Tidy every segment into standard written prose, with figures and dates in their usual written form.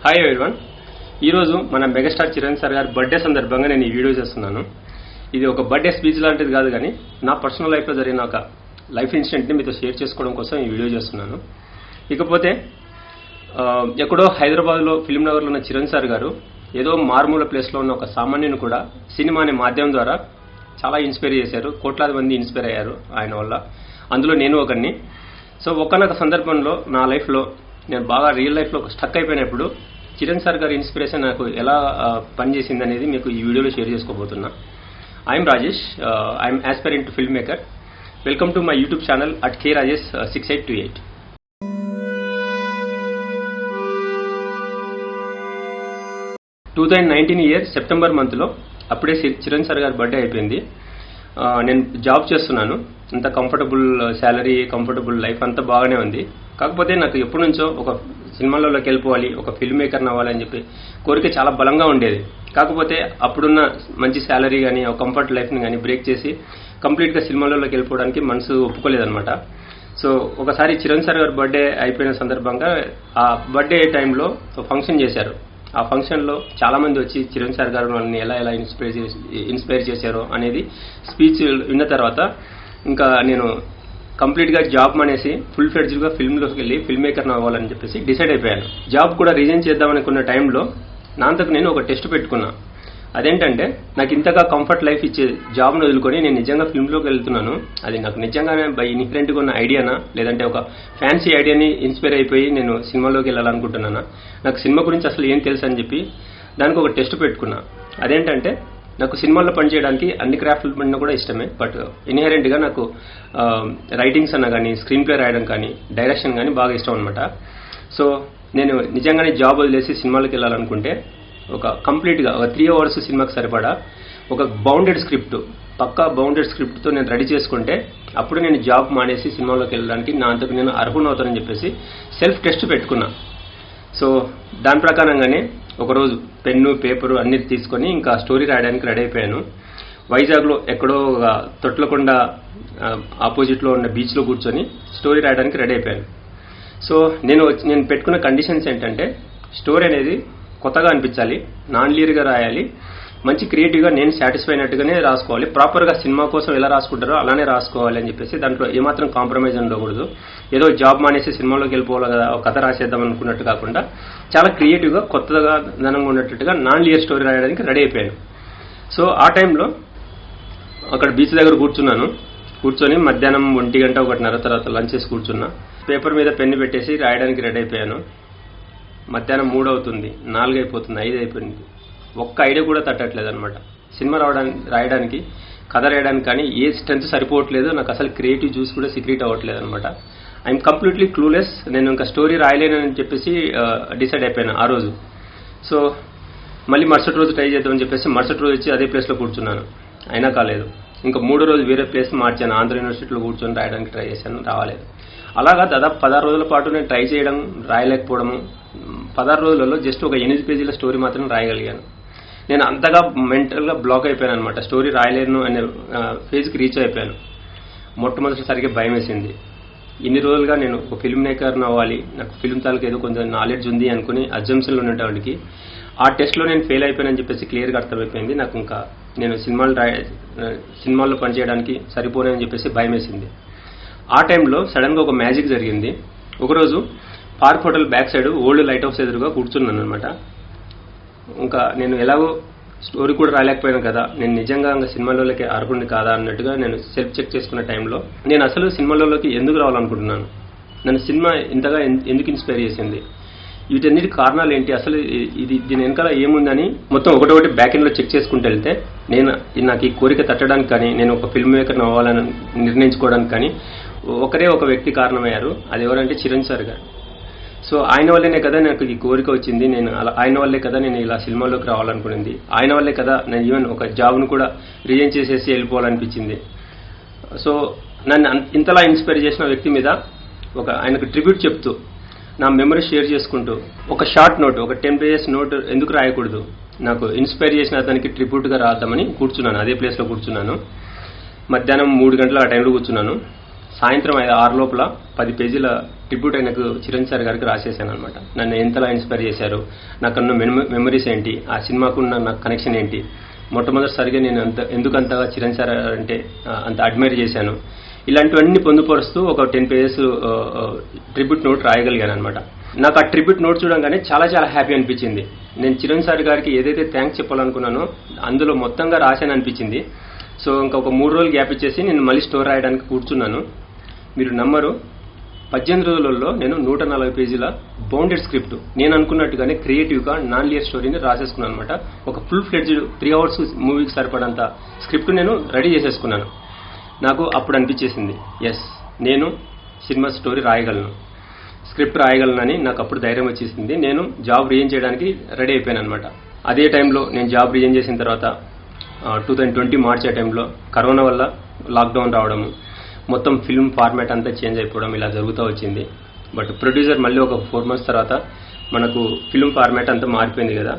Hi everyone. ఈరోజు మన megastar Chiranjeevi sir గారి బర్త్డే సందర్భంగా నేను ఈ వీడియో చేస్తున్నాను. ఇది ఒక బర్త్డే స్పీచ్ లాంటిది కాదు, కానీ నా పర్సనల్ లైఫ్లో జరిగిన ఒక లైఫ్ ఇన్సిడెంట్ని మీతో షేర్ చేసుకోవడం కోసం ఈ వీడియో చేస్తున్నాను. ఇకపోతే ఎక్కడో హైదరాబాద్లో ఫిల్మ్ నగర్లో ఉన్న చిరంజీవి సార్ గారు ఏదో మారుమూల ప్లేస్లో ఉన్న ఒక సామాన్యుని కూడా సినిమా అనే మాధ్యమం ద్వారా చాలా ఇన్స్పైర్ చేశారు. కోట్లాది మంది ఇన్స్పైర్ అయ్యారు ఆయన వల్ల. అందులో నేను ఒకరిని. సో ఒక్కనొక సందర్భంలో నా లైఫ్లో నేను బాగా రియల్ లైఫ్లో స్టక్ అయిపోయినప్పుడు చిరణ్ సార్ గారి ఇన్స్పిరేషన్ నాకు ఎలా పనిచేసింది అనేది మీకు ఈ వీడియోలో షేర్ చేసుకోబోతున్నా. I'm Rajesh. I'm aspiring to film maker. Welcome to my YouTube channel at K Rajesh 6828. 2019 year September మంత్లో అప్పుడే చిరణ్ సార్ గారి బర్త్డే అయిపోయింది. నేను జాబ్ చేస్తున్నాను. అంత కంఫర్టబుల్ శాలరీ, కంఫర్టబుల్ లైఫ్ అంతా బాగానే ఉంది. కాకపోతే నాకు ఎప్పటి నుంచో ఒక సినిమాలలోకి వెళ్ళిపోవాలి, ఒక ఫిల్మ్ మేకర్ని అవ్వాలి అని చెప్పి కోరిక చాలా బలంగా ఉండేది. కాకపోతే అప్పుడున్న మంచి శాలరీ కానీ ఒక కంఫర్ట్ లైఫ్ని కానీ బ్రేక్ చేసి కంప్లీట్గా సినిమాలలోకి వెళ్ళిపోవడానికి మనసు ఒప్పుకోలేదన్నమాట. సో ఒకసారి చిరణ్ సార్ గారి బర్త్డే అయిపోయిన సందర్భంగా ఆ బర్త్డే టైంలో ఫంక్షన్ చేశారు. ఆ ఫంక్షన్లో చాలామంది వచ్చి చిరణ్ సార్ గారు వాళ్ళని ఎలా ఎలా ఇన్స్పైర్ చేశారో అనేది స్పీచ్ విన్న తర్వాత ఇంకా నేను కంప్లీట్గా జాబ్ మానేసి ఫుల్ ఫ్లెడ్జ్డ్గా ఫిల్మ్లోకి వెళ్ళి ఫిల్మ్ మేకర్ని అవ్వాలని చెప్పేసి డిసైడ్ అయిపోయాను. జాబ్ కూడా రిజైన్ చేద్దామనుకున్న టైంలో నా అంతకు నేను ఒక టెస్ట్ పెట్టుకున్నా. అదేంటంటే, నాకు ఇంతగా కంఫర్ట్ లైఫ్ ఇచ్చే జాబ్ను వదులుకొని నేను నిజంగా ఫిల్మ్లోకి వెళ్తున్నాను, అది నాకు నిజంగానే బై ఇన్ఫరెంట్గా ఉన్న ఐడియానా, లేదంటే ఒక ఫ్యాన్సీ ఐడియాని ఇన్స్పైర్ అయిపోయి నేను సినిమాలోకి వెళ్ళాలనుకుంటున్నానా, నాకు సినిమా గురించి అసలు ఏం తెలుసు అని చెప్పి దానికి ఒక టెస్ట్ పెట్టుకున్నా. అదేంటంటే, నాకు సినిమాల్లో పనిచేయడానికి అన్ని క్రాఫ్ట్లు పడినా కూడా ఇష్టమే, బట్ ఇన్హెరెంట్గా నాకు రైటింగ్స్ అన్నా కానీ, స్క్రీన్ ప్లే రాయడం కానీ, డైరెక్షన్ కానీ బాగా ఇష్టం అనమాట. సో నేను నిజంగానే జాబ్ వదిలేసి సినిమాలకు వెళ్ళాలనుకుంటే ఒక కంప్లీట్గా ఒక 3 hours సినిమాకి సరిపడా ఒక బౌండెడ్ స్క్రిప్ట్, పక్కా బౌండెడ్ స్క్రిప్ట్తో నేను రెడీ చేసుకుంటే అప్పుడు నేను జాబ్ మానేసి సినిమాలోకి వెళ్ళడానికి నా అంతకు నేను అర్హునవుతానని చెప్పేసి సెల్ఫ్ టెస్ట్ పెట్టుకున్నా. సో దాని ప్రకారంగానే ఒకరోజు పెన్ను, పేపరు అన్ని తీసుకొని ఇంకా స్టోరీ రాయడానికి రెడీ అయిపోయాను. వైజాగ్లో ఎక్కడో తొట్లకొండ ఆపోజిట్లో ఉన్న బీచ్లో కూర్చొని స్టోరీ రాయడానికి రెడీ అయిపోయాను. సో నేను పెట్టుకున్న కండిషన్స్ ఏంటంటే, స్టోరీ అనేది కొత్తగా అనిపించాలి, నాన్ లీనియర్గా రాయాలి, మంచి క్రియేటివ్గా నేను సాటిస్ఫై అయినట్టుగానే రాసుకోవాలి, ప్రాపర్గా సినిమా కోసం ఎలా రాసుకుంటారో అలానే రాసుకోవాలి అని చెప్పేసి దాంట్లో ఏమాత్రం కాంప్రమైజ్ ఉండకూడదు. ఏదో జాబ్ మానేసి సినిమాలోకి వెళ్ళిపోవాలి కదా, ఒక కథ రాసేద్దాం అనుకున్నట్టు కాకుండా చాలా క్రియేటివ్గా కొత్తగా ధనంగా ఉన్నట్టుగా నాన్ లీనియర్ స్టోరీ రాయడానికి రెడీ అయిపోయాను. సో ఆ టైంలో అక్కడ బీచ్ దగ్గర కూర్చొని మధ్యాహ్నం 1 గంట తర్వాత లంచ్ చేసి కూర్చున్నా. పేపర్ మీద పెన్ను పెట్టేసి రాయడానికి రెడీ అయిపోయాను. మధ్యాహ్నం 3 అవుతుంది, 4 అయిపోతుంది, 5 అయిపోయింది. ఒక్క ఐడియా కూడా తట్టట్లేదు అనమాట. సినిమా రాయడానికి, కథ రాయడానికి కానీ ఏ స్ట్రెంత్ సరిపోవట్లేదు. నాకు అసలు క్రియేటివ్ జ్యూస్ కూడా సీక్రెట్ అవ్వట్లేదు అనమాట. I'm completely clueless. నేను ఇంకా స్టోరీ రాయలేనని చెప్పేసి డిసైడ్ అయిపోయాను ఆ రోజు. సో మళ్ళీ మరుసటి రోజు ట్రై చేద్దామని చెప్పేసి మరుసటి రోజు వచ్చి అదే ప్లేస్లో కూర్చున్నాను. అయినా కాలేదు. ఇంకా 3వ రోజు వేరే ప్లేస్ మార్చాను. ఆంధ్ర యూనివర్సిటీలో కూర్చొని రాయడానికి ట్రై చేశాను, రావాలేదు. అలాగా దాదాపు 16 రోజుల పాటు నేను ట్రై చేయడం, రాయలేకపోవడము. 16 రోజులలో జస్ట్ ఒక 8 పేజీల స్టోరీ మాత్రం రాయగలిగాను. నేను అంతగా మెంటల్గా బ్లాక్ అయిపోయాను అనమాట. స్టోరీ రాయలేను అనే ఫేజ్కి రీచ్ అయిపోయాను. మొట్టమొదటిసారిగా భయం వేసింది. ఇన్ని రోజులుగా నేను ఒక ఫిల్మ్ మేకర్ని అవ్వాలి, నాకు ఫిల్మ్ తాలూకు ఏదో కొంచెం నాలెడ్జ్ ఉంది అనుకుని అజంప్షన్లో ఉండేవాడికి ఆ టెస్ట్లో నేను ఫెయిల్ అయిపోయానని చెప్పేసి క్లియర్గా అర్థమైపోయింది. నాకు ఇంకా నేను సినిమాల్లో పనిచేయడానికి సరిపోనని చెప్పేసి భయం వేసింది. ఆ టైంలో సడన్గా ఒక మ్యాజిక్ జరిగింది. ఒకరోజు park hotel back side old light house ఎదురుగా కూర్చున్నాను అనమాట. ఇంకా నేను ఎలాగో స్టోరీ కూడా రాయలేకపోయాను కదా, నేను నిజంగా ఇంకా సినిమాలోకి అర్హుడిని కాదా అన్నట్టుగా నేను సెల్ఫ్ చెక్ చేసుకున్న టైంలో నేను అసలు సినిమాలోకి ఎందుకు రావాలనుకుంటున్నాను, నన్ను సినిమా ఇంతగా ఎందుకు ఇన్స్పైర్ చేసింది, వీటన్నిటి కారణాలు ఏంటి, అసలు దీని వెనకాల ఏముందని మొత్తం ఒకటొకటి బ్యాక్ ఎండ్లో చెక్ చేసుకుంటూ వెళ్తే నాకు ఈ కోరిక తట్టడానికి కానీ, నేను ఒక ఫిల్మ్ మేకర్ని అవ్వాలని నిర్ణయించుకోవడానికి కానీ ఒకరే ఒక వ్యక్తి కారణమయ్యారు. అది ఎవరంటే చిరణ్ సార్ గారు. సో ఆయన వల్లేనే కదా నాకు ఈ కోరిక వచ్చింది. ఆయన వల్లే కదా నేను ఇలా సినిమాలోకి రావాలనుకునింది. ఆయన వల్లే కదా నేను ఈవెన్ ఒక జాబ్ను కూడా రిజైన్ చేసేసి వెళ్ళిపోవాలనిపించింది. సో నన్ను ఇంతలా ఇన్స్పైర్ చేసిన వ్యక్తి మీద ఆయనకు ట్రిబ్యూట్ చెప్తూ, నా మెమరీ షేర్ చేసుకుంటూ ఒక షార్ట్ నోట్, ఒక 10 pages నోట్ ఎందుకు రాయకూడదు, నాకు ఇన్స్పైర్ చేసిన అతనికి ట్రిబ్యూట్గా రాద్దామని కూర్చున్నాను. అదే ప్లేస్లో కూర్చున్నాను. మధ్యాహ్నం 3 గంటల ఆ టైంలో కూర్చున్నాను. సాయంత్రం 6 లోపల 10 పేజీల ట్రిబ్యూట్ ఆయనకు చిరంజీవి సార్ గారికి రాసేసాను అనమాట. నన్ను ఎంతలా ఇన్స్పైర్ చేశారు, నాకన్నా మెమరీస్ ఏంటి, ఆ సినిమాకున్న నాకు కనెక్షన్ ఏంటి, మొట్టమొదటిసారిగా నేను ఎందుకంతగా చిరంజీవి సార్ అంటే అంత అడ్మైర్ చేశాను, ఇలాంటివన్నీ పొందుపరుస్తూ ఒక 10 పేజెస్ ట్రిబ్యూట్ నోట్ రాయగలిగాను అనమాట. నాకు ఆ ట్రిబ్యూట్ నోట్ చూడంగానే చాలా చాలా హ్యాపీ అనిపించింది. నేను చిరంజీవి సార్ గారికి ఏదైతే థ్యాంక్స్ చెప్పాలనుకున్నానో అందులో మొత్తంగా రాశాను అనిపించింది. సో ఇంకొక 3 రోజులు గ్యాప్ ఇచ్చేసి నేను మళ్ళీ స్టోరీ రాయడానికి కూర్చున్నాను. మీరు నమ్మరు, 18 రోజులలో నేను 140 పేజీల బౌండెడ్ స్క్రిప్ట్ నేను అనుకున్నట్టుగానే క్రియేటివ్గా నాన్ లియర్ స్టోరీని రాసేసుకున్నాను అనమాట. ఒక ఫుల్ ఫ్లెడ్జ్డ్ 3 అవర్స్ మూవీకి సరిపడంత స్క్రిప్ట్ నేను రెడీ చేసేసుకున్నాను. నాకు అప్పుడు అనిపించేసింది, ఎస్ నేను సినిమా స్టోరీ రాయగలను, స్క్రిప్ట్ రాయగలనని నాకు అప్పుడు ధైర్యం వచ్చేసింది. నేను జాబ్ రిజైన్ చేయడానికి రెడీ అయిపోయాను అనమాట. అదే టైంలో నేను జాబ్ రిజైన్ చేసిన తర్వాత 2020 మార్చ్ ఆ టైంలో కరోనా వల్ల లాక్డౌన్ రావడము, మొత్తం ఫిల్మ్ ఫార్మాట్ అంతా చేంజ్ అయిపోవడం ఇలా జరుగుతూ వచ్చింది. బట్ ప్రొడ్యూసర్ మళ్ళీ ఒక 4 months తర్వాత మనకు ఫిల్మ్ ఫార్మాట్ అంతా మారిపోయింది కదా,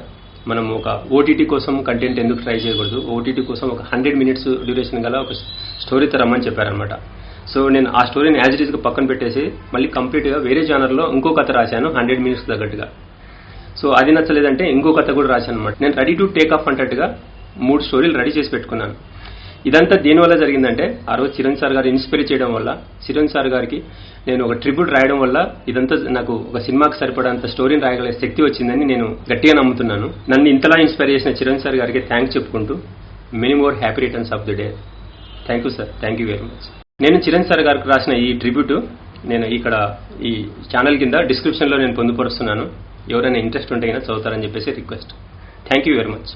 మనం ఒక ఓటీటీ కోసం కంటెంట్ ఎందుకు ట్రై చేయకూడదు, ఓటీటీ కోసం ఒక 100 minutes డ్యూరేషన్ గల ఒక స్టోరీతో రమ్మని చెప్పారనమాట. సో నేను ఆ స్టోరీని యాజ్ ఇట్ ఈస్గా పక్కన పెట్టేసి మళ్ళీ కంప్లీట్గా వేరే జానర్లో ఇంకో కథ రాశాను 100 minutes తగ్గట్టుగా. సో అది నచ్చలేదంటే ఇంకో కథ కూడా రాశాను అనమాట. నేను రెడీ టు టేక్ ఆఫ్ అంటట్టుగా 3 స్టోరీలు రెడీ చేసి పెట్టుకున్నాను. ఇదంతా దేనివల్ల జరిగిందంటే ఆ రోజు చిరంజీవి సార్ గారు ఇన్స్పైర్ చేయడం వల్ల, చిరంజీవి సార్ గారికి నేను ఒక ట్రిబ్యూట్ రాయడం వల్ల ఇదంతా నాకు ఒక సినిమాకి సరిపడంత స్టోరీని రాయగల శక్తి వచ్చిందని నేను గట్టిగా నమ్ముతున్నాను. నన్ను ఇంతలా ఇన్స్పైర్ చేసిన చిరంజీవి సార్ గారికి థ్యాంక్స్ చెప్పుకుంటూ many more happy returns of the day. Thank you sir, thank you very much. నేను చిరంజీవి సార్ గారికి రాసిన ఈ ట్రిబ్యూట్ నేను ఇక్కడ ఈ ఛానల్ కింద డిస్క్రిప్షన్లో నేను పొందుపరుస్తున్నాను. ఎవరైనా ఇంట్రెస్ట్ ఉంటే చదువుతారని చెప్పేసి request. Thank you very much.